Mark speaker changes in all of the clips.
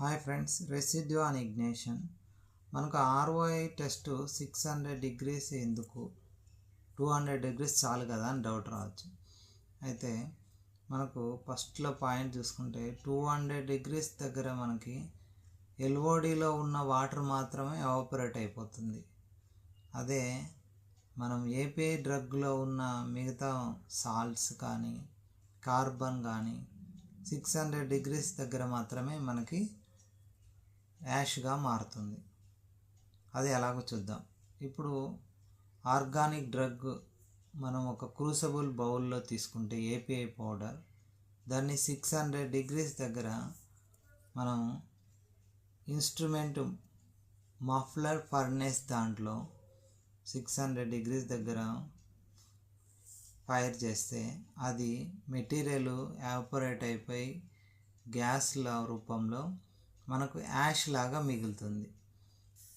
Speaker 1: Hi friends, residue on ignition. మనకు ROI test 600 degrees ఎందుకు, 200 degrees చాలు కదా అని డౌట్ రావచ్చు. అయితే మనకు ఫస్ట్లో పాయింట్ చూసుకుంటే 200 డిగ్రీస్ దగ్గర మనకి LODలో ఉన్న వాటర్ మాత్రమే ఎవాపరేట్ అయిపోతుంది. అదే మనం API డ్రగ్లో ఉన్న మిగతా సాల్ట్స్ కానీ కార్బన్ కానీ 600 డిగ్రీస్ దగ్గర మాత్రమే మనకి యాష్గా మారుతుంది. అది ఎలాగో చూద్దాం. ఇప్పుడు ఆర్గానిక్ డ్రగ్ మనం ఒక క్రూసబుల్ బౌల్లో తీసుకుంటే API పౌడర్, దాన్ని 600 డిగ్రీస్ దగ్గర మనం ఇన్స్ట్రుమెంట్ మఫ్లర్ ఫర్నేస్ దాంట్లో 600 డిగ్రీస్ దగ్గర ఫైర్ చేస్తే అది మెటీరియల్ ఎవాపరేట్ అయిపోయి గ్యాస్ల రూపంలో మనకు యాష్ లాగా మిగులుతుంది.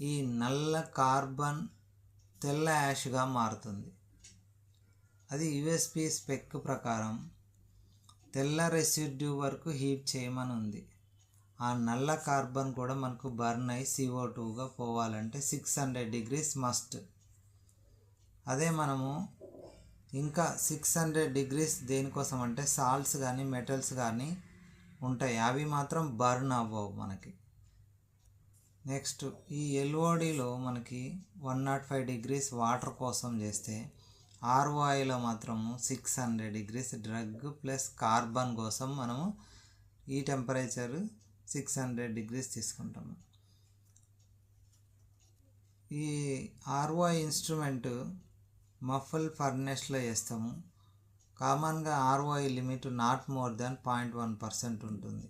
Speaker 1: ఈ నల్ల కార్బన్ తెల్ల యాష్గా మారుతుంది. అది USP స్పెక్ ప్రకారం తెల్ల రెసిడ్యూ వరకు హీట్ చేయమని ఉంది. ఆ నల్ల కార్బన్ కూడా మనకు బర్న్ అయి CO2గా పోవాలంటే 600 డిగ్రీస్ మస్ట్. అదే మనము ఇంకా 600 డిగ్రీస్ దేనికోసం అంటే సాల్ట్స్ కానీ మెటల్స్ కానీ ఉంటాయి, అవి మాత్రం బర్న్ అవ్వవు మనకి. నెక్స్ట్ ఈ LODలో మనకి 105 డిగ్రీస్ వాటర్ కోసం చేస్తే ROIలో మాత్రము 600 డిగ్రీస్ డ్రగ్ ప్లస్ కార్బన్ కోసం మనము ఈ టెంపరేచర్ 600 డిగ్రీస్ తీసుకుంటాము. ఈ ROI ఇన్స్ట్రుమెంట్ మఫల్ ఫర్నెస్లో చేస్తాము. కామన్గా ROI limit not more than 0.1% ఉంటుంది.